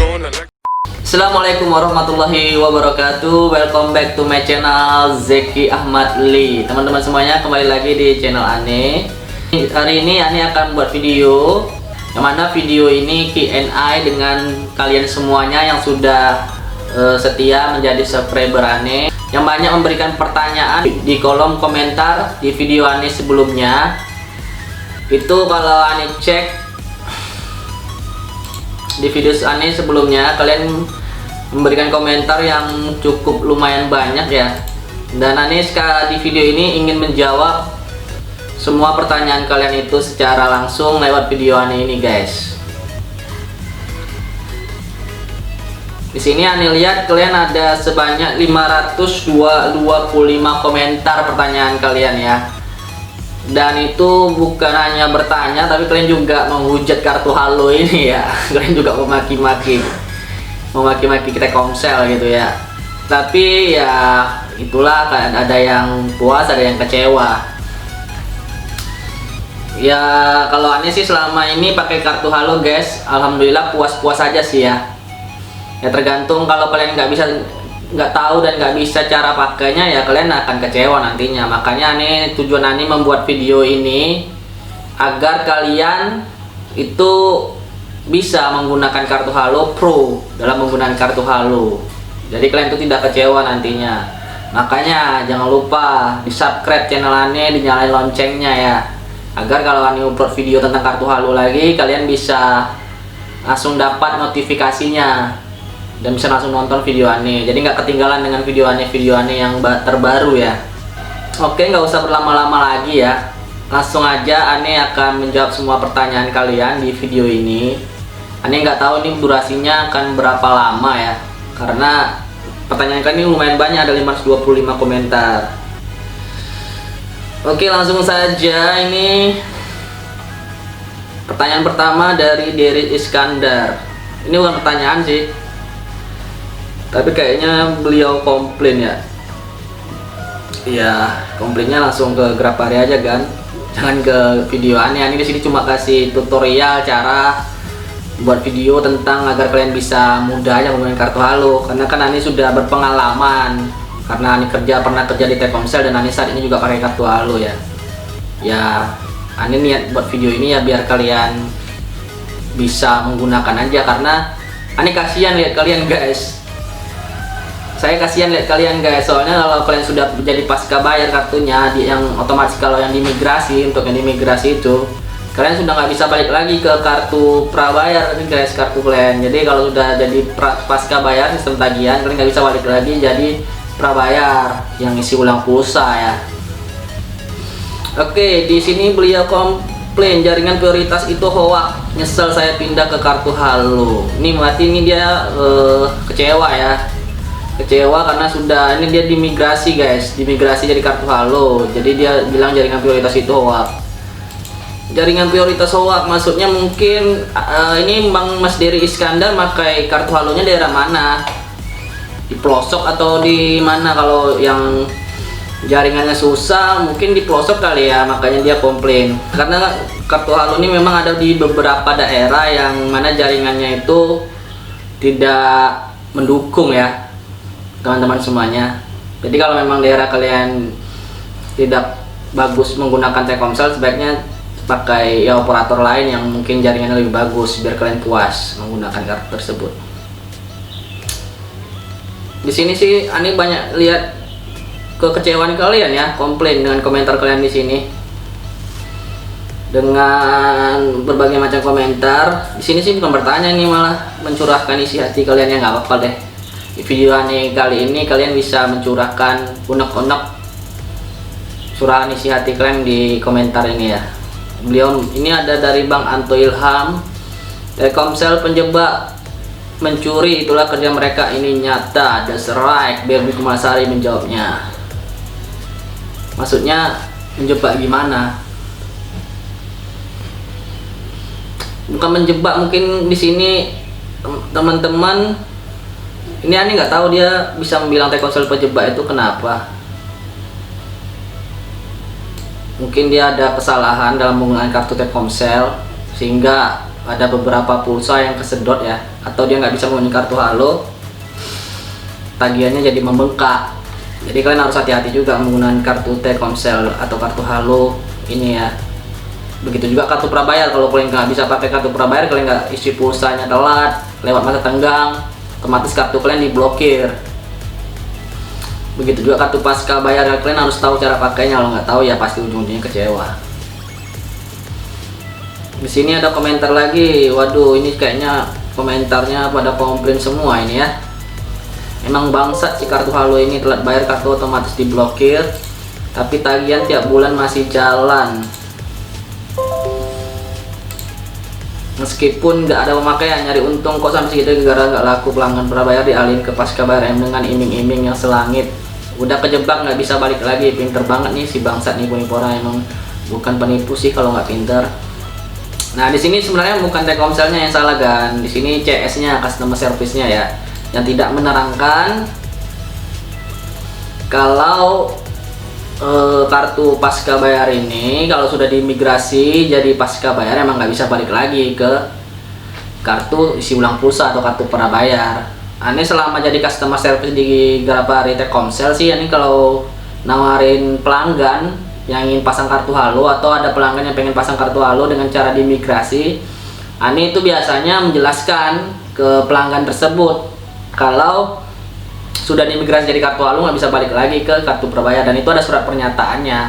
Assalamualaikum warahmatullahi wabarakatuh. Welcome back to my channel Zeki Ahmad Lee. Teman-teman semuanya, kembali lagi di channel Ane. Hari ini Ane akan buat video yang mana video ini Q&A dengan kalian semuanya yang sudah setia menjadi subscriber Ane, yang banyak memberikan pertanyaan di kolom komentar di video Ane sebelumnya. Itu kalau Ane cek di video Ane sebelumnya, kalian memberikan komentar yang cukup lumayan banyak ya. Dan Ane di video ini ingin menjawab semua pertanyaan kalian itu secara langsung lewat video Ane ini, guys. Di sini Ane lihat kalian ada sebanyak 525 komentar pertanyaan kalian ya. Dan itu bukan hanya bertanya, tapi kalian juga menghujat kartu halo ini ya. Kalian juga memaki-maki Telkomsel gitu ya. Tapi ya itulah, kan ada yang puas, ada yang kecewa. Ya kalau Ane sih selama ini pakai kartu halo, guys, alhamdulillah puas-puas aja sih ya. Ya tergantung, kalau kalian nggak tahu dan nggak bisa cara pakainya, ya kalian akan kecewa nantinya. Makanya tujuan Ane membuat video ini agar kalian itu bisa menggunakan kartu halo pro dalam menggunakan kartu halo. Jadi kalian itu tidak kecewa nantinya. Makanya jangan lupa di subscribe channel Ane, dinyalain loncengnya ya, agar kalau Ane upload video tentang kartu halo lagi, kalian bisa langsung dapat notifikasinya dan bisa langsung nonton video Ane, jadi nggak ketinggalan dengan video Ane yang terbaru ya. Oke, nggak usah berlama-lama lagi ya, langsung aja Ane akan menjawab semua pertanyaan kalian di video ini. Ane nggak tahu ini durasinya akan berapa lama ya, karena pertanyaan kalian ini lumayan banyak, ada 525 komentar. Oke, langsung saja. Ini pertanyaan pertama dari Dery Iskandar. Ini bukan pertanyaan sih, tapi kayaknya beliau komplain ya. Ya, komplainnya langsung ke Grapari aja kan, jangan ke video Ane. Ane di sini cuma kasih tutorial cara buat video tentang agar kalian bisa mudah aja menggunakan kartu halo. Karena kan Ane sudah berpengalaman, karena Ane pernah kerja di Telkomsel, dan Ane saat ini juga pakai kartu halo ya. Ya, Ane niat buat video ini ya biar kalian bisa menggunakan aja, karena Ane kasihan lihat kalian, guys. Saya kasihan lihat kalian, guys, soalnya kalau kalian sudah jadi pasca bayar kartunya yang otomatis, kalau yang dimigrasi, untuk yang dimigrasi itu kalian sudah nggak bisa balik lagi ke kartu prabayar nih, guys, kartu kalian. Jadi kalau sudah jadi pasca bayar sistem tagihan, kalian nggak bisa balik lagi jadi prabayar yang isi ulang pulsa ya. Oke, di sini beliau komplain jaringan prioritas itu hoax, nyesel saya pindah ke kartu halo. Ini berarti ini dia kecewa ya. Kecewa karena dia dimigrasi, guys, dimigrasi jadi kartu halo. Jadi dia bilang jaringan prioritas itu hoax. Jaringan prioritas hoax maksudnya mungkin ini Bang Mas Dery Iskandar pakai kartu halonya daerah mana, di pelosok atau di mana? Kalau yang jaringannya susah mungkin di pelosok kali ya, makanya dia komplain. Karena kartu halo ini memang ada di beberapa daerah yang mana jaringannya itu tidak mendukung ya, teman-teman semuanya. Jadi kalau memang daerah kalian tidak bagus menggunakan Telkomsel, sebaiknya pakai ya operator lain yang mungkin jaringannya lebih bagus, biar kalian puas menggunakan kartu tersebut. Di sini sih Ane banyak lihat kekecewaan kalian ya, komplain dengan komentar kalian di sini, dengan berbagai macam komentar. Di sini sih bukan bertanya, nih malah mencurahkan isi hati kalian. Ya nggak apa-apa deh. Di video Ane kali ini kalian bisa mencurahkan unek-unek curahan isi hati kalian di komentar ini ya. Beliau ini ada dari Bang Anto Ilham. Telkomsel penjebak mencuri, itulah kerja mereka, ini nyata. Ada serai. Berbi Kumasari menjawabnya. Maksudnya menjebak gimana? Bukan menjebak, mungkin di sini teman-teman. Ini Ane nggak tahu dia bisa bilang Telkomsel penjebak itu kenapa. Mungkin dia ada kesalahan dalam menggunakan kartu Telkomsel, sehingga ada beberapa pulsa yang kesedot ya, atau dia nggak bisa menggunakan kartu halo, tagihannya jadi membengkak. Jadi kalian harus hati-hati juga menggunakan kartu Telkomsel atau kartu halo ini ya. Begitu juga kartu prabayar, kalau kalian nggak bisa pakai kartu prabayar, kalian nggak isi pulsanya telat, lewat masa tenggang, otomatis kartu kalian diblokir. Begitu juga kartu pasca bayar, kalian harus tahu cara pakainya. Kalau nggak tahu ya pasti ujung-ujungnya kecewa. Di sini ada komentar lagi. Waduh, ini kayaknya komentarnya pada komplain semua ini ya. Emang bangsat si kartu halo ini, telat bayar kartu otomatis diblokir, tapi tagihan tiap bulan masih jalan. Meskipun nggak ada pemakaian, nyari untung kok sampai segitu gara-gara nggak laku, pelanggan prabayar dialihin ke pasca bayar dengan iming-iming yang selangit. Udah kejebak nggak bisa balik lagi. Pinter banget nih si bangsat nih penipu. Emang bukan penipu sih kalau nggak pinter. Nah di sini sebenarnya bukan Telkomselnya yang salah kan, di sini CS-nya, customer service-nya ya, yang tidak menerangkan kalau kartu pasca bayar ini kalau sudah dimigrasi jadi pasca bayar emang nggak bisa balik lagi ke kartu isi ulang pulsa atau kartu prabayar. Aneh selama jadi customer service di Grabari Telkomsel sih, ini kalau nawarin pelanggan yang ingin pasang kartu halo atau ada pelanggan yang pengen pasang kartu halo dengan cara dimigrasi, Ani itu biasanya menjelaskan ke pelanggan tersebut kalau sudah dimigrasi jadi kartu halo nggak bisa balik lagi ke kartu prabayar, dan itu ada surat pernyataannya.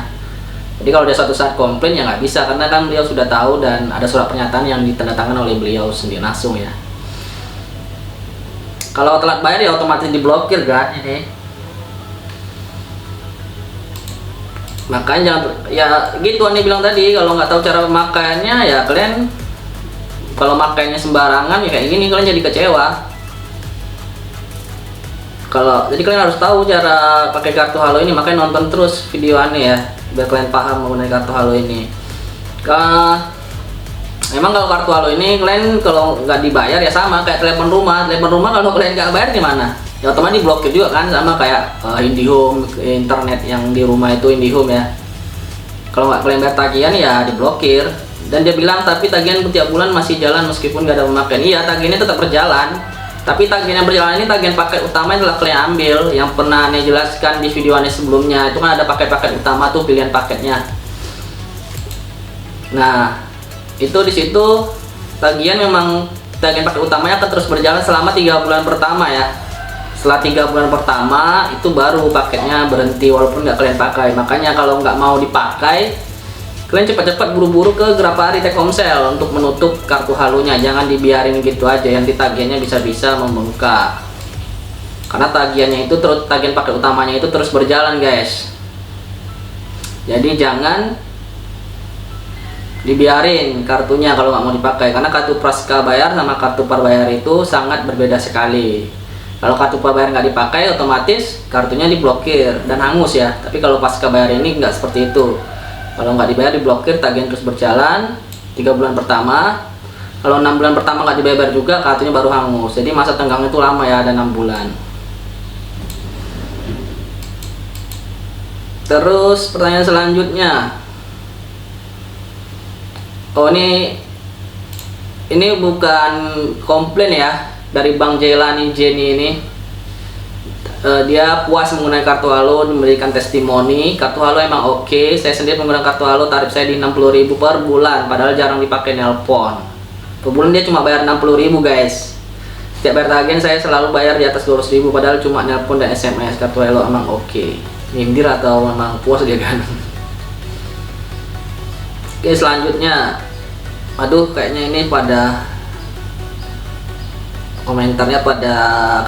Jadi kalau dia suatu saat komplain ya nggak bisa, karena kan beliau sudah tahu dan ada surat pernyataan yang ditandatangani oleh beliau sendiri langsung ya. Kalau telat bayar ya otomatis diblokir kan ini. Makanya jangan, ya gitu Ani bilang tadi, kalau nggak tahu cara pemakaiannya ya kalian kalau makainya sembarangan ya kayak gini kalian jadi kecewa. Jadi kalian harus tahu cara pakai kartu halo ini, makanya nonton terus video Ani ya biar kalian paham mengenai kartu halo ini. Emang kalau kartu halo ini kalian kalau nggak dibayar ya sama kayak telepon rumah kalau kalian nggak bayar gimana? Ya otomatis diblokir juga kan, sama kayak IndiHome, internet yang di rumah itu IndiHome ya. Kalau nggak kalian bayar tagihan ya diblokir. Dan dia bilang tapi tagihan setiap bulan masih jalan meskipun nggak ada pemakaian. Iya, tagihannya tetap berjalan. Tapi tagihan yang berjalan ini tagihan paket utama yang telah kalian ambil, yang pernah Ane jelaskan di video Ane sebelumnya. Itu kan ada paket-paket utama tuh, pilihan paketnya. Nah, itu di situ tagihan memang tagihan paket utamanya akan terus berjalan selama 3 bulan pertama ya. Setelah 3 bulan pertama itu baru paketnya berhenti walaupun nggak kalian pakai. Makanya kalau nggak mau dipakai, kalian cepat-cepat buru-buru ke Grabari Telkomsel untuk menutup kartu halonya. Jangan dibiarin gitu aja, yang tagihannya bisa-bisa membengkak. Karena tagihannya itu terus, tagihan paket utamanya itu terus berjalan guys. Jadi jangan dibiarin kartunya kalau nggak mau dipakai, karena kartu pasca bayar sama kartu prabayar itu sangat berbeda sekali. Kalau kartu prabayar nggak dipakai otomatis kartunya diblokir dan hangus ya, tapi kalau pasca bayar ini nggak seperti itu. Kalau nggak dibayar diblokir, tagihan terus berjalan 3 bulan pertama. Kalau 6 bulan pertama nggak dibayar juga, kartunya baru hangus. Jadi masa tenggang itu lama ya, ada 6 bulan. Terus pertanyaan selanjutnya, oh ini bukan komplain ya, dari Bang Jailani Jenny ini. Dia puas menggunakan kartu halo, memberikan testimoni kartu halo emang oke. Saya sendiri menggunakan kartu halo, tarif saya di 60.000 per bulan, padahal jarang dipakai nelpon. Per bulan dia cuma bayar 60.000 guys. Setiap bayar tagihan saya selalu bayar di atas 200.000, padahal cuma nelpon dan SMS. Kartu halo emang oke. Nyindir atau memang puas dia kan? Oke, selanjutnya, aduh kayaknya ini pada komentarnya pada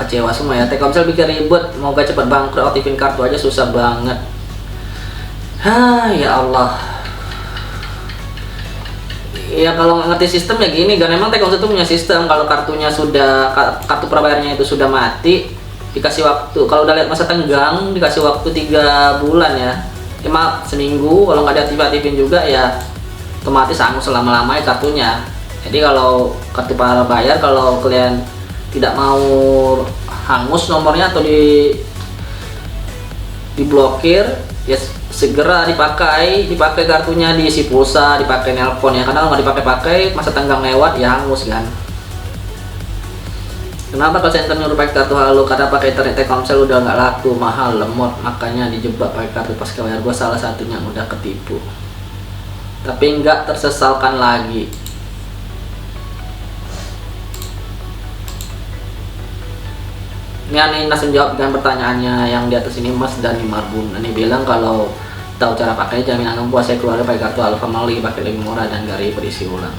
kecewa semua ya. Telkomsel bikin ribet, moga cepat bangkrut, aktifin kartu aja susah banget. Ya Allah. Ya kalau nggak ngerti sistem ya gini kan, emang Telkomsel itu punya sistem. Kalau kartunya sudah, kartu prabayarnya itu sudah mati, dikasih waktu, kalau udah lihat masa tenggang dikasih waktu 3 bulan ya. Maaf, seminggu. Kalau nggak diaktifin juga ya otomatis hangus selama-lamanya kartunya. Jadi kalau kartu prabayar, kalau kalian tidak mau hangus nomornya atau diblokir, ya segera dipakai kartunya, diisi pulsa, dipakai nelpon ya, karena kalau nggak dipakai masa tenggang lewat ya hangus kan. Kenapa call center nyuruh pakai kartu halo? Karena pakai internet Telkomsel udah nggak laku, mahal, lemot, makanya dijebak pakai kartu pas bayar. Gua salah satunya udah ketipu, tapi nggak tersesalkan lagi. Ini Ani langsung jawab dengan pertanyaannya yang di atas ini, Mas Dani Marbun. Ani bilang kalau tahu cara pakai jaminan 6 puas saya keluarnya pakai kartu Alfa Mali, pakai lebih murah dan gak ribet isi ulang.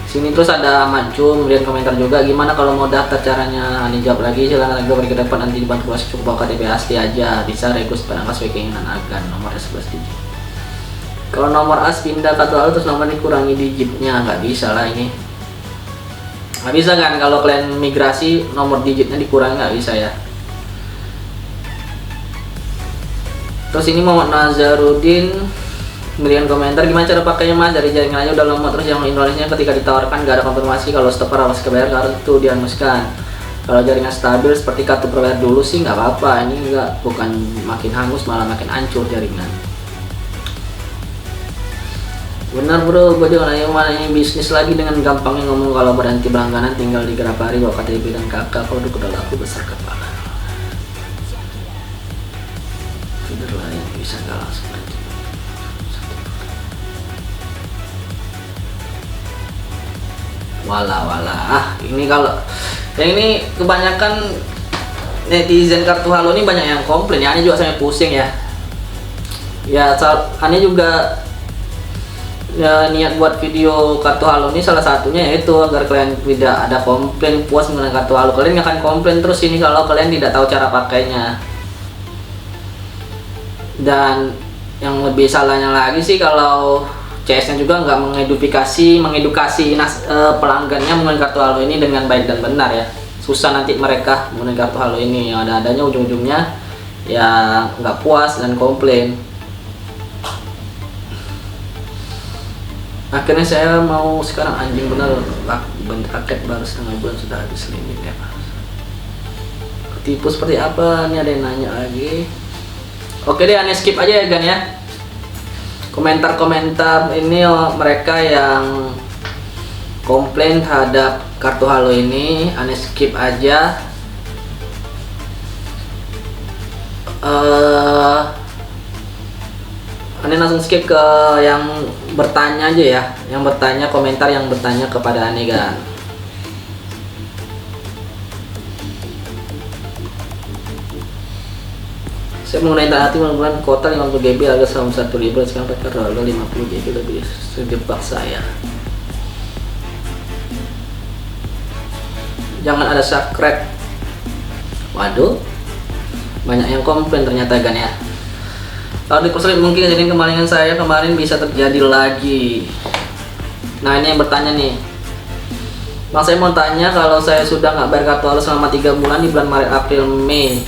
Sini terus ada Mancum, kemudian komentar juga, gimana kalau mau daftar caranya? Ani jawab lagi, silahkan gue beri ke depan, nanti dibantu proses cukup bawa KTP asli aja, bisa regus penangkas sesuai keinginan agan, nomor 11 digit. Kalau nomor as pindah kartu halo terus nomor dikurangi digitnya, nggak bisa lah ini. Nggak bisa kan kalau kalian migrasi nomor digitnya dikurangi, nggak bisa ya. Terus ini Muhammad Nazarudin kemudian komentar, gimana cara pakainya Mas, dari jaringan aja udah lemot, terus yang Indonesia ketika ditawarkan gak ada konfirmasi kalau stopper harus kebayar kartu dihanguskan. Kalau jaringan stabil seperti kartu berbayar dulu sih nggak apa-apa, ini enggak, bukan makin hangus malah makin hancur jaringan. Benar bro, gue juga nanya mana ini bisnis lagi dengan gampangnya ngomong kalau berhenti berlangganan tinggal di Grapari bawa KTP dan kakak, produk udah laku besar kepala. Feeder lain bisa gak langsung berhenti. Wala ini kalau yang ini kebanyakan netizen kartu halo ini banyak yang komplain ya, ini juga sampai pusing ya. Ya, ini juga ya, niat buat video kartu halo ini salah satunya yaitu agar kalian tidak ada komplain, puas menggunakan kartu halo. Kalian akan komplain terus ini kalau kalian tidak tahu cara pakainya. Dan yang lebih salahnya lagi sih kalau CS-nya juga nggak mengedukasi pelanggannya menggunakan kartu halo ini dengan baik dan benar ya. Susah nanti mereka menggunakan kartu halo ini, yang ada-adanya ujung-ujungnya ya nggak puas dan komplain. Akhirnya saya mau sekarang anjing benar, paket baru setengah bulan sudah habis limit ya Mas. Ketipu seperti apa? Ini ada yang nanya lagi. Oke deh, aneh skip aja ya Gan ya. Komentar-komentar ini mereka yang komplain terhadap kartu halo ini aneh skip aja. Aneh langsung skip ke yang bertanya aja ya, yang bertanya, komentar yang bertanya kepada Aneh kan. Saya menggunakan internet bulan kota 50 GB harga sama 1.000, sekarang pakai harga 50 GB lebih sejebak saya. Jangan ada subscribe. Waduh, banyak yang komplain ternyata kan ya. Kalau dipersulit mungkin jadi kemalingan saya kemarin bisa terjadi lagi. Nah ini yang bertanya nih, Bang saya mau tanya, kalau saya sudah nggak bayar kartu halo selama 3 bulan di bulan Maret, April, Mei,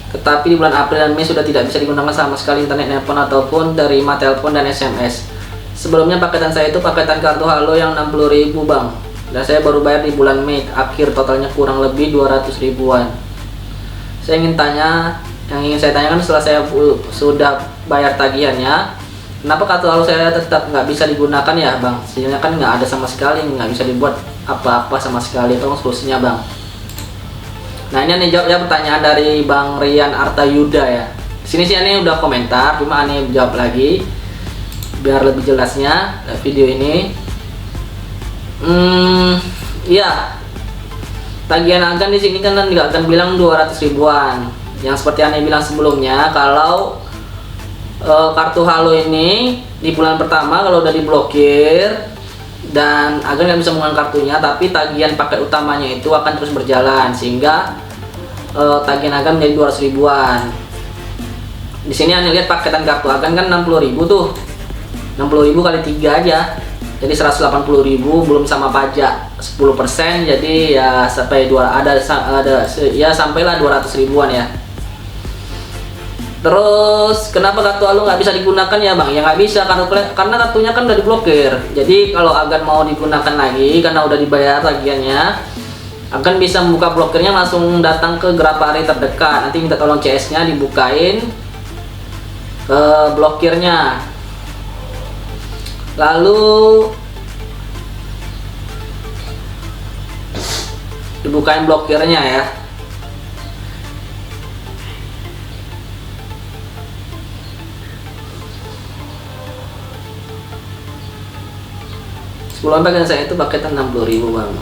tetapi di bulan April dan Mei sudah tidak bisa digunakan sama sekali internet, nelpon ataupun terima telepon dan SMS. Sebelumnya paketan saya itu paketan kartu halo yang 60.000 Bang, dan saya baru bayar di bulan Mei akhir, totalnya kurang lebih 200 ribuan. Saya ingin tanya, yang ingin saya tanyakan, setelah saya sudah bayar tagihannya, kenapa kartu halo saya tetap nggak bisa digunakan ya Bang? Sebenarnya kan nggak ada sama sekali, nggak bisa dibuat apa-apa sama sekali. Tolong solusinya Bang. Nah ini aneh jawab ya pertanyaan dari Bang Rian Artayuda ya. Sini sih aneh udah komentar, cuma aneh jawab lagi biar lebih jelasnya video ini. Iya, tagihan agan di sini kan nggak akan bilang 200 ribuan. Yang seperti aneh bilang sebelumnya, kalau kartu halo ini di bulan pertama kalau udah diblokir dan agar nggak bisa menggunakan kartunya, tapi tagihan paket utamanya itu akan terus berjalan sehingga tagihan agan menjadi 200 ribuan. Di sini Anda lihat paketan kartu agan kan 60.000 tuh, 60.000 kali 3 aja, jadi 180.000 belum sama pajak 10%, jadi ya sampai ya sampailah 200 ribuan ya. Terus kenapa kartu halo nggak bisa digunakan ya Bang? Ya nggak bisa karena kartunya kan udah diblokir. Jadi kalau agan mau digunakan lagi karena udah dibayar tagihannya, akan bisa membuka blokirnya, langsung datang ke Grapari terdekat, nanti minta tolong CS nya dibukain ke blokirnya, lalu dibukain blokirnya ya. Sebelum pakai saya itu paketan 60.000 bang.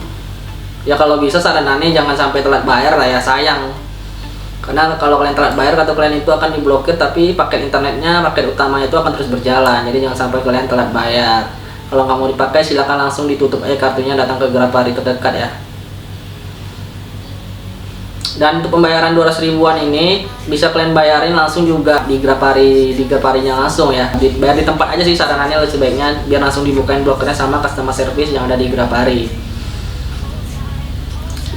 Ya kalau bisa saranannya jangan sampai telat bayar lah ya, sayang. Karena kalau kalian telat bayar kartu kalian itu akan diblokir, tapi paket internetnya, paket utamanya itu akan terus berjalan. Jadi jangan sampai kalian telat bayar. Kalau nggak mau dipakai silakan langsung ditutup aja kartunya, datang ke Grapari terdekat ya. Dan untuk pembayaran 200 ribuan ini bisa kalian bayarin langsung juga di Graparinya langsung ya. Bayar di tempat aja sih saranannya, lebih sebaiknya biar langsung dibukain blokirnya sama customer service yang ada di Grapari.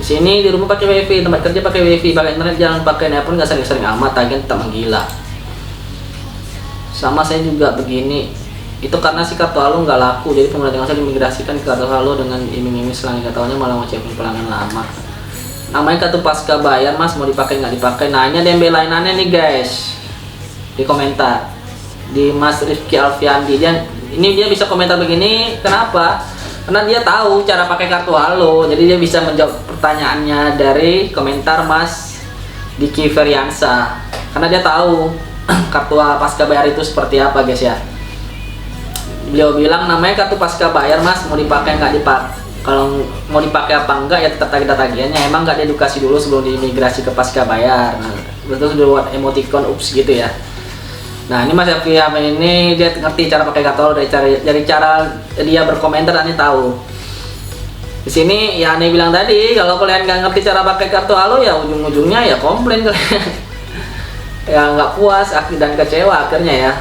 Di sini di rumah pakai wifi, tempat kerja pakai wifi, pakai internet jangan pakai nelpon, nggak sering-sering amat, tagihan tetap menggila. Sama saya juga begini, itu karena si kartu halo nggak laku, jadi pemerintah saya dimigrasikan ke kartu halo dengan iming-iming selang, nggak tahunya malah ngecek pelanggan lama. Namanya kartu pasca bayar mas, mau dipakai nggak dipakai. Nanya DM lainannya nih guys di komentar, di Mas Rifki Alfiandi, dia bisa komentar begini, kenapa? Karena dia tahu cara pakai kartu halo, jadi dia bisa menjawab pertanyaannya dari komentar Mas Diki Feriansa, karena dia tahu kartu pasca bayar itu seperti apa guys ya. Beliau bilang namanya kartu pasca bayar mas, mau dipakai nggak dipakai, kalau mau dipakai apa enggak ya tetap tagihannya. Emang nggak diedukasi dulu sebelum diimigrasi ke pasca bayar. Nah, betul sudah buat emoticon ups gitu ya. Nah ini Mas Yafi ini dia ngerti cara pakai kartu halo dari cara dia berkomentar, Ani tahu. Di sini ya Ani bilang tadi, kalau kalian nggak ngerti cara pakai kartu halo ya ujung-ujungnya ya komplain kalian. Ya nggak puas dan kecewa akhirnya ya.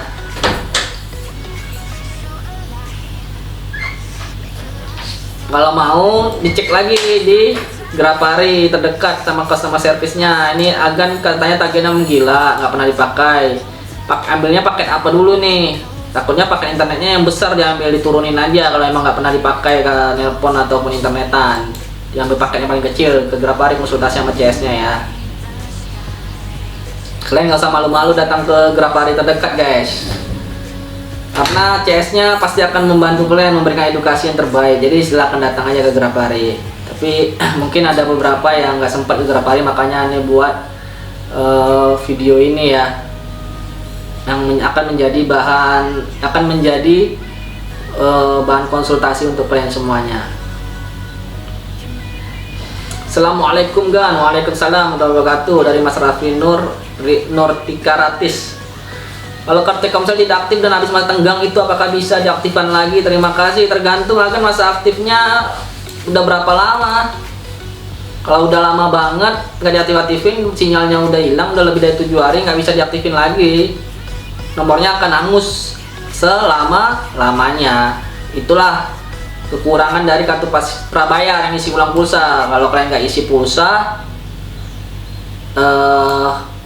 Kalau mau dicek lagi di Grapari terdekat sama customer service-nya. Ini Agan katanya tagihannya menggila, nggak pernah dipakai. Ambilnya paket apa dulu nih? Takutnya pakai internetnya yang besar diambil, diturunin aja kalau emang nggak pernah dipakai ke nelpon ataupun internetan. Diambil paketnya paling kecil, ke Grapari konsultasi sama CS-nya ya. Kalian nggak usah malu-malu datang ke Grapari terdekat guys, karena CS-nya pasti akan membantu kalian memberikan edukasi yang terbaik. Jadi silahkan datang aja ke Grapari. Tapi mungkin ada beberapa yang nggak sempat ke Grapari, makanya Ane buat video ini ya, yang akan menjadi bahan konsultasi untuk kalian semuanya. Assalamualaikum Gan. Waalaikumsalam warahmatullahi wabarakatuh. Dari Mas Raffi Nur Tikaratis. Kalau kartu Telkomsel tidak aktif dan habis masa tenggang itu apakah bisa diaktifkan lagi? Terima kasih. Tergantung akan masa aktifnya udah berapa lama. Kalau udah lama banget nggak diaktif-aktifin, sinyalnya udah hilang, udah lebih dari 7 hari, nggak bisa diaktifin lagi. Nomornya akan hangus selama-lamanya. Itulah kekurangan dari kartu prabayar yang isi ulang pulsa. Kalau kalian nggak isi pulsa,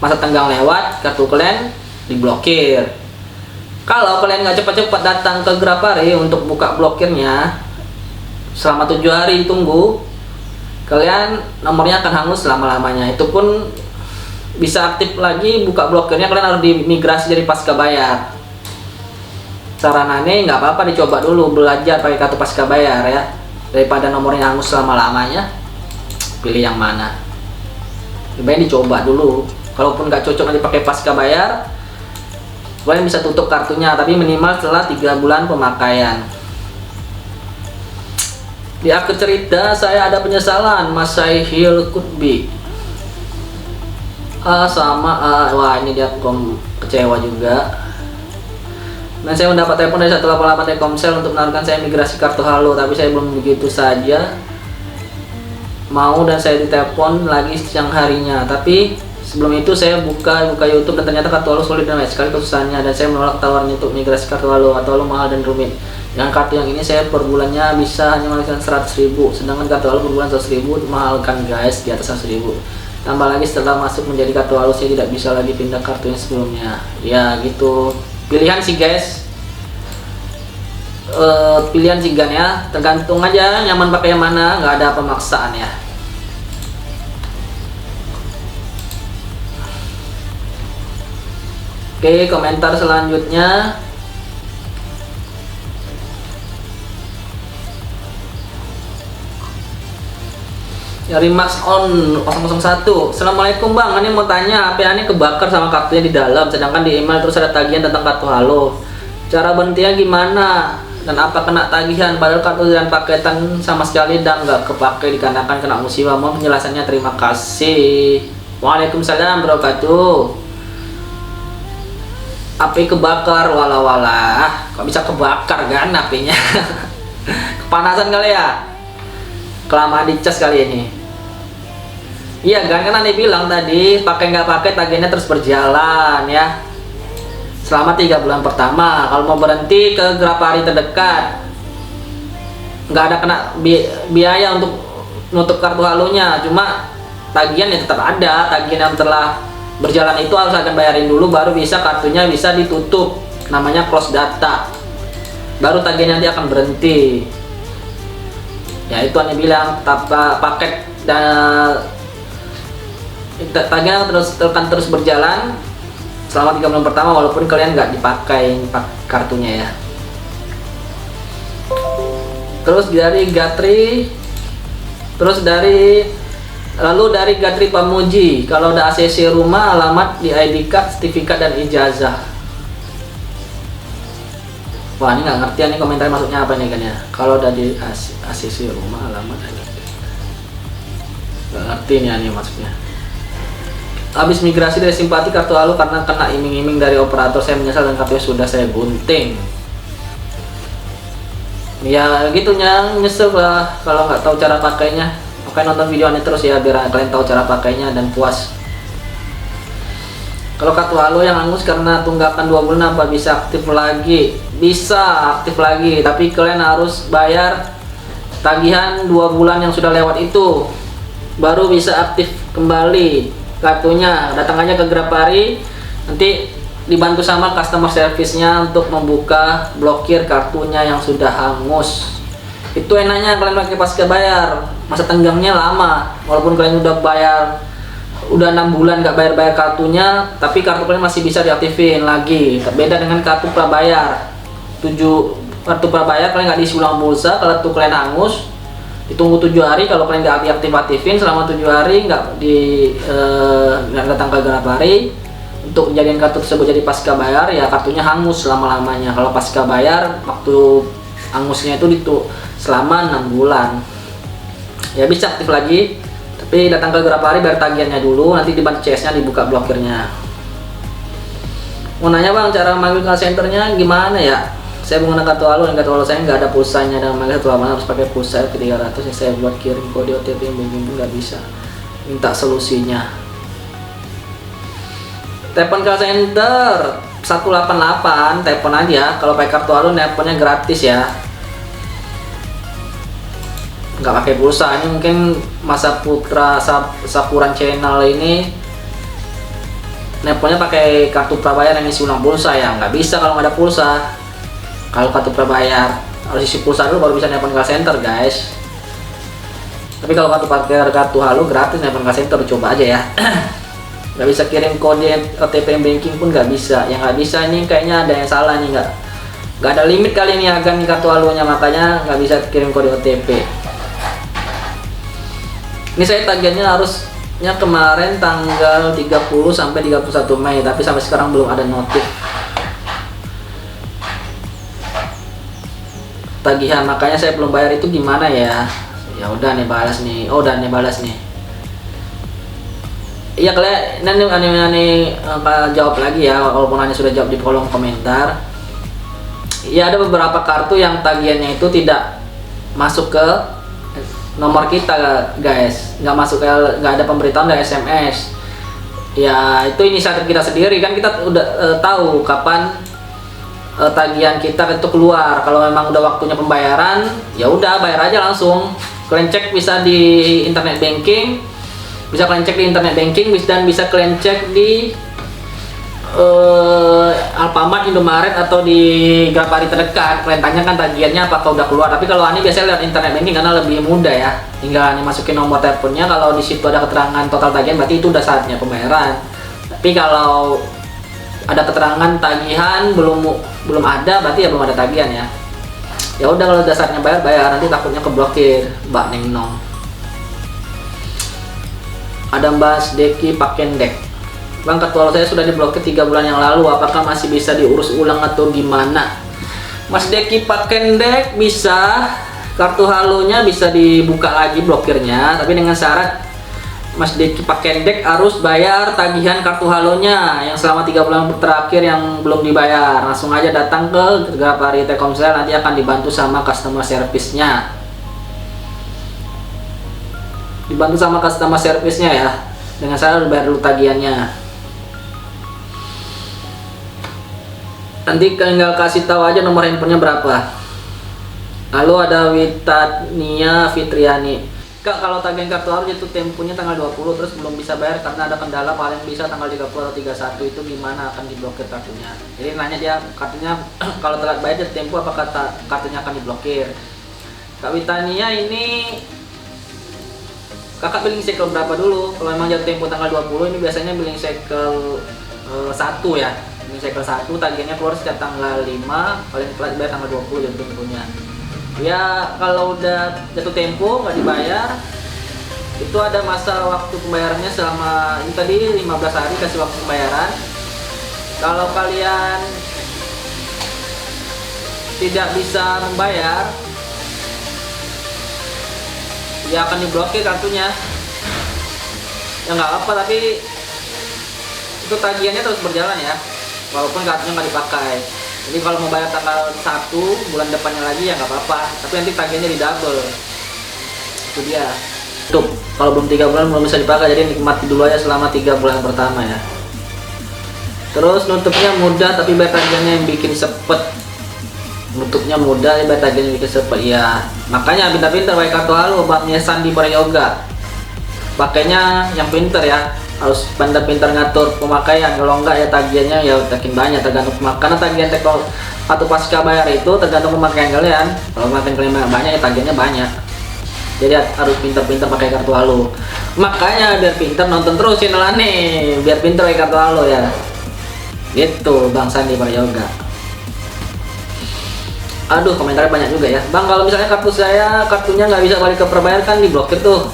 masa tenggang lewat, kartu kalian diblokir. Kalau kalian nggak cepat-cepat datang ke Grapari untuk buka blokirnya, selama 7 hari ditunggu, kalian nomornya akan hangus selama-lamanya. Itu pun bisa aktif lagi buka blokirnya, kalian harus dimigrasi dari pasca bayar. Saranane nggak apa-apa dicoba dulu belajar pakai kartu pasca bayar ya, daripada nomornya hangus selama-lamanya. Pilih yang mana? Lebih baik dicoba dulu. Kalaupun nggak cocok nanti pakai pasca bayar, kalian bisa tutup kartunya, tapi minimal setelah 3 bulan pemakaian. Di akhir cerita saya ada penyesalan, Mas Saihil Kutbi. Wah ini dia kecewa juga. Dan saya mendapat telepon dari 188 Telkomsel untuk menawarkan saya migrasi kartu halo, tapi saya belum begitu saja mau, dan saya ditelepon lagi siang harinya. Tapi sebelum itu saya buka YouTube dan ternyata kartu halo sulit dan banyak sekali kesusahannya, dan saya menolak tawaran untuk migrasi kartu halo. Kartu halo mahal dan rumit. Dengan kartu yang ini saya per bulannya bisa hanya menghabiskan 100.000, sedangkan kartu halo per bulan 100.000 mahal kan guys, di atas 100.000. Tambah lagi setelah masuk menjadi kartu halo saya tidak bisa lagi pindah kartu yang sebelumnya. Ya gitu, pilihan sih guys, pilihan sih Gan ya, tergantung aja nyaman pakai yang mana, nggak ada pemaksaan ya. Oke, komentar selanjutnya. Dari Max On 001. Assalamualaikum bang, ini mau tanya, HP ini kebakar sama kartunya di dalam, sedangkan di email terus ada tagihan tentang kartu halo. Cara berhentinya gimana? Dan apa kena tagihan? Padahal kartu dan paketan sama sekali udah nggak kepake dikarenakan kena musibah. Mohon penjelasannya, terima kasih. Waalaikumsalam wabarakatuh. HP kebakar, wala-wala. Kok bisa kebakar kan HP-nya? Kepanasan kali ya? Kelamaan dicas kali ini. Iya kan Anda bilang tadi pakai nggak pakai tagihannya terus berjalan ya selama 3 bulan pertama. Kalau mau berhenti ke Grapari terdekat, nggak ada kena biaya untuk nutup kartu halonya, cuma tagihan ya tetap ada. Tagihan yang telah berjalan itu harus akan bayarin dulu, baru bisa kartunya bisa ditutup, namanya close data, baru tagihan nanti akan berhenti. Ya itu Anda bilang paket dan tagihan akan terus berjalan selama 3 bulan pertama walaupun kalian nggak dipakai kartunya ya. Terus dari Gatri, lalu dari Gatri Pamuji, kalau udah ACC rumah, alamat di ID card, sertifikat dan ijazah. Wah, ini nggak ngerti nih komentar maksudnya apa nih kan ya. Kalau udah di ACC rumah, alamat ID card, nggak ngerti nih maksudnya. Habis migrasi dari simpati kartu halo karena kena iming-iming dari operator, saya menyesal dan kartunya sudah saya gunting. Ya gitu nyesel lah kalau nggak tahu cara pakainya. Makanya nonton video ini terus ya biar kalian tahu cara pakainya dan puas. Kalau kartu halo yang hangus karena tunggakan 2 bulan apa bisa aktif lagi? Bisa aktif lagi, tapi kalian harus bayar tagihan 2 bulan yang sudah lewat itu, baru bisa aktif kembali kartunya. Datang aja ke Grapari, nanti dibantu sama customer service-nya untuk membuka blokir kartunya yang sudah hangus. Itu enaknya kalian pakai pasca bayar, masa tenggangnya lama. Walaupun kalian udah bayar, udah 6 bulan nggak bayar kartunya, tapi kartu kalian masih bisa diaktifin lagi. Beda dengan kartu prabayar. Kartu prabayar kalian nggak diisi ulang pulsa. Kalau tuh kalian hangus, ditunggu 7 hari. Kalau kalian nggak diaktifin selama 7 hari, nggak datang ke Grapari untuk menjadikan kartu tersebut jadi pasca bayar, ya kartunya hangus selama-lamanya. Kalau pasca bayar, waktu hangusnya itu selama 6 bulan, ya bisa aktif lagi. Tapi datang ke Grapari bayar tagihannya dulu, nanti dibantu CS-nya dibuka blokirnya. Mau nanya bang, cara manggil call centernya gimana ya? Saya menggunakan kartu halo dan kartu halo saya nggak ada pulsanya, dan manggil kartu halo harus pakai pulsa ke 300 yang saya buat kirim kode OTP yang begini pun nggak bisa. Minta solusinya. Telepon call center 188, telepon aja. Kalau pakai kartu halo teleponnya gratis ya, nggak pakai pulsa. Ini mungkin Masa Putra Sapuran channel ini teleponnya pakai kartu prabayar yang isi ulang pulsa, ya nggak bisa kalau nggak ada pulsa. Kalau kartu prabayar harus isi pulsa dulu baru bisa nelpon call center guys. Tapi kalau kartu halo gratis nelpon call center, coba aja ya. Nggak bisa kirim kode OTP banking pun nggak bisa. Yang nggak bisa ini kayaknya ada yang salah nih, nggak ada limit kali ini agan nih kartu halonya, makanya nggak bisa kirim kode OTP. Ini saya tagihannya harusnya kemarin tanggal 30 sampai 31 Mei, tapi sampai sekarang belum ada notif tagihan, makanya saya belum bayar. Itu gimana ya? Ya udah nih balas nih. Oh udah nih balas nih. Iya kalian nanti jawab lagi ya, walaupun Anda sudah jawab di kolom komentar. Iya ada beberapa kartu yang tagihannya itu tidak masuk ke nomor kita guys, nggak ada pemberitahuan dari SMS. Ya itu inisiatif kita sendiri kan, kita udah tahu kapan tagihan kita itu keluar. Kalau memang udah waktunya pembayaran, ya udah bayar aja langsung. Kalian cek bisa di internet banking, dan bisa kalian cek di Alfamart, Indomaret atau di Grapari terdekat. Kalian tanyakan tagihannya apakah udah keluar. Tapi kalau Ani biasanya lihat internet banking karena lebih mudah ya. Tinggal Ani masukin nomor teleponnya, kalau di situ ada keterangan total tagihan berarti itu udah saatnya pembayaran. Tapi kalau ada keterangan tagihan belum ada, berarti ya belum ada tagihan ya. Ya udah, kalau dasarnya bayar, nanti takutnya keblokir, Mbak Neng Nong. Ada Mbak Deki Pakendek. Bang, kartu halo saya sudah diblokir 3 bulan yang lalu, apakah masih bisa diurus ulang atau gimana? Mas Deki Pakendek, bisa, kartu halonya bisa dibuka lagi blokirnya, tapi dengan syarat Mas Deki Pakendek harus bayar tagihan kartu halonya yang selama 3 bulan terakhir yang belum dibayar. Langsung aja datang ke Grapari Telkomsel, nanti akan dibantu sama customer service-nya. Dibantu sama customer service-nya ya, dengan syarat bayar dulu tagihannya. Nanti tinggal kasih tahu aja nomor handphonenya berapa. Lalu ada Witania Fitriani. Kak, kalau tagihan kartu halo itu temponya tanggal 20 terus belum bisa bayar karena ada kendala, paling bisa tanggal 30 atau 31, itu gimana, akan diblokir kartunya? Jadi nanya dia kartunya kalau telat bayar di tempo apakah kartunya akan diblokir. Kak Witania, ini kakak billing cycle berapa dulu? Kalau memang jatuh tempo tanggal 20, ini biasanya billing cycle 1 ya. Cycle 1 tagihannya keluar setiap tanggal 5, paling telat bayar tanggal 20 jatuh temponya. Ya kalau udah jatuh tempo nggak dibayar, itu ada masa waktu pembayarannya selama ini tadi 15 hari kasih waktu pembayaran. Kalau kalian tidak bisa membayar, ya akan diblokir kartunya. Ya nggak apa, tapi itu tagihannya terus berjalan ya, walaupun kartunya nggak dipakai. Jadi kalau mau bayar tanggal 1 bulan depannya lagi ya nggak apa-apa, tapi nanti tagihannya di double. Itu dia. Tuh, kalau belum 3 bulan belum bisa dipakai, jadi nikmati dulu aja selama 3 bulan pertama ya. Terus nutupnya mudah tapi bayar tagihannya yang bikin sepet. Nutupnya mudah tapi bayar tagihannya yang bikin sepet ya. Makanya pintar-pintar pakai kartu halo, babnya Sandi Prayoga. Pakainya yang pintar ya. Harus pintar-pintar ngatur pemakaian, kalau enggak ya tagihannya ya makin banyak, tergantung pemakaian. Karena tagihan atau pasca bayar itu tergantung pemakaian kalian. Kalau pemakaian kalian banyak ya tagihannya banyak. Jadi harus pintar-pintar pakai kartu halo. Makanya biar pintar nonton terus channel aneh, biar pintar pakai kartu halo ya. Gitu Bang Sandi Prayoga. Aduh, komentarnya banyak juga ya. Bang, kalau misalnya kartunya nggak bisa balik ke perbayar kan diblokir tuh.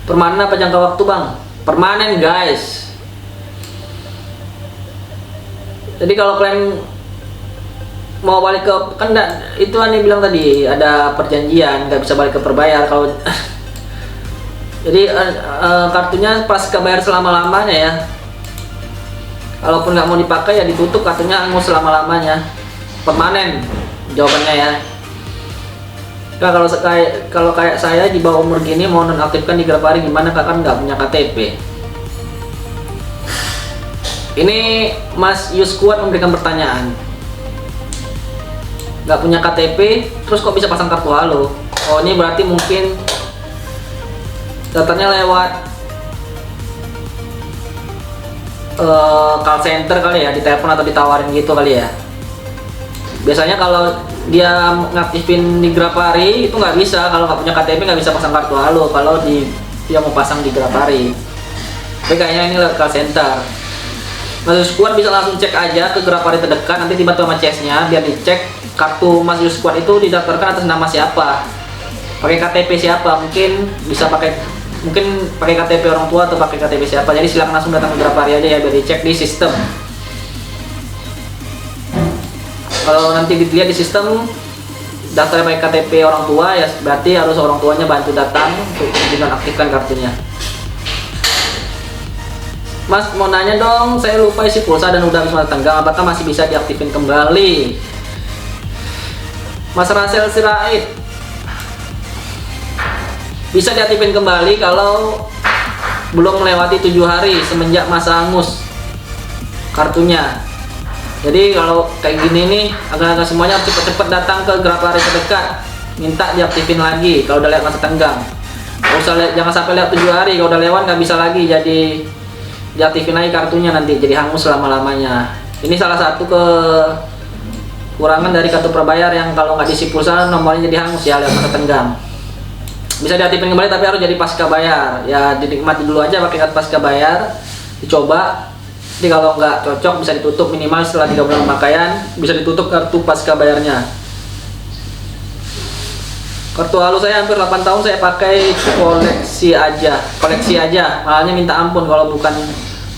Permanen apa jangka waktu Bang? Permanen guys. Jadi kalau kalian mau balik ke, kan itu Ani bilang tadi ada perjanjian nggak bisa balik ke perbayar. Kalau jadi kartunya pas kebayar selama-lamanya ya. Kalaupun nggak mau dipakai ya ditutup kartunya, angus selama-lamanya. Permanen jawabannya ya. Kak, kalau kayak saya di bawah umur gini mau nonaktifkan di Grapari gimana, Kak, kan nggak punya KTP. Ini Mas Yuskuat memberikan pertanyaan. Nggak punya KTP, terus kok bisa pasang kartu halo? Oh, ini berarti mungkin datanya lewat call center kali ya, ditelepon atau ditawarin gitu kali ya. Biasanya kalau dia ngaktifin di Grapari itu nggak bisa, kalau nggak punya KTP nggak bisa pasang kartu halo kalau dia mau pasang di Grapari. Tapi kayaknya ini lewat call center. Mas Yuskuat bisa langsung cek aja ke Grapari terdekat, nanti dibantu sama CS-nya biar dicek kartu Mas Yuskuat itu didaftarkan atas nama siapa, pakai KTP siapa. Mungkin pakai KTP orang tua atau pakai KTP siapa. Jadi silakan langsung datang ke Grapari aja ya biar dicek di sistem. Kalau nanti dilihat di sistem daftar pakai KTP orang tua ya berarti harus orang tuanya bantu datang untuk dinonaktifkan kartunya. Mas, mau nanya dong, saya lupa isi pulsa dan udah habis masa tenggang, apakah masih bisa diaktifin kembali? Mas Rasel Sirait, bisa diaktifin kembali kalau belum melewati 7 hari semenjak masa angus kartunya. Jadi kalau kayak gini nih, agak-agak semuanya cepet-cepet datang ke Grapari terdekat, minta diaktifin lagi kalau udah lewat masa tenggang. Jangan sampai lewat 7 hari, kalau udah lewat nggak bisa lagi, jadi diaktifin lagi kartunya, nanti jadi hangus selama-lamanya. Ini salah satu kekurangan dari kartu prabayar yang kalau nggak diisi pulsa nomornya jadi hangus ya lewat masa tenggang. Bisa diaktifin kembali tapi harus jadi pasca bayar. Ya dinikmati dulu aja pakai kartu pasca bayar, dicoba. Jadi kalau nggak cocok bisa ditutup minimal setelah 3 bulan pemakaian, bisa ditutup kartu pasca bayarnya. Kartu Halo saya hampir 8 tahun saya pakai koleksi aja. Mahalnya minta ampun, kalau bukan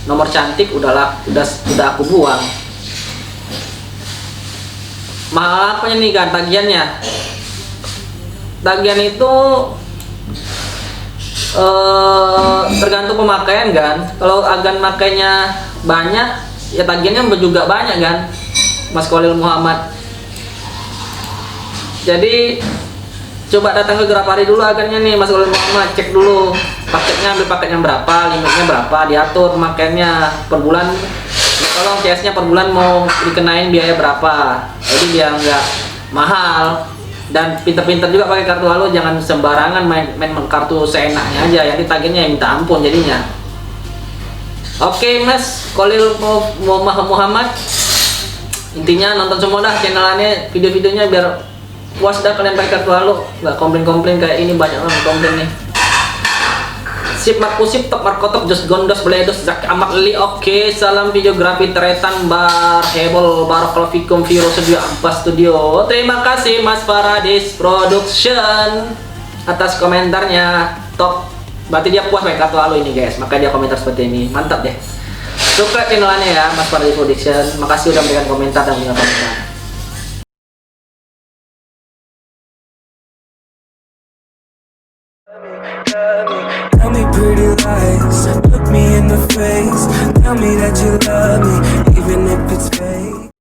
nomor cantik udah aku buang. Mahal apanya nih kan tagihannya? Tagihan itu tergantung pemakaian kan. Kalau agan makainya banyak ya tagihannya juga banyak kan, Mas Khalil Muhammad. Jadi coba datang ke Grapari dulu agannya nih Mas Khalil Muhammad, cek dulu paketnya, ambil paketnya berapa, limitnya berapa, diatur pemakaiannya per bulan. Kalau CS-nya per bulan mau dikenain biaya berapa, jadi biar nggak mahal. Dan pinter-pinter juga pakai kartu Halo, jangan sembarangan main kartu seenaknya aja, yang ditagihnya minta ampun jadinya. Oke Mas Khalil Muhammad, intinya nonton semua dah channelnya, video-videonya biar puas dah kalian pakai kartu Halo, nggak komplain-komplain kayak ini. Banyak orang komplain nih. Sip Markusip, Top Markotop, Jos Gondos, Bledos, Zak Amak Li. Oke, salam videografi Tretan Bar Hebel Barakallahu Fikum Viro Studio Abbas Studio. Terima kasih Mas Paradis Production atas komentarnya. Top, berarti dia puas pakai kartu Halo ini guys, maka dia komentar seperti ini. Mantap deh. Subscribe channelnya ya Mas Paradis Production. Makasih udah memberikan komentar dan meninggalkan komentar. Tell me pretty lies, look me in the face. Tell me that you love me, even if it's fake.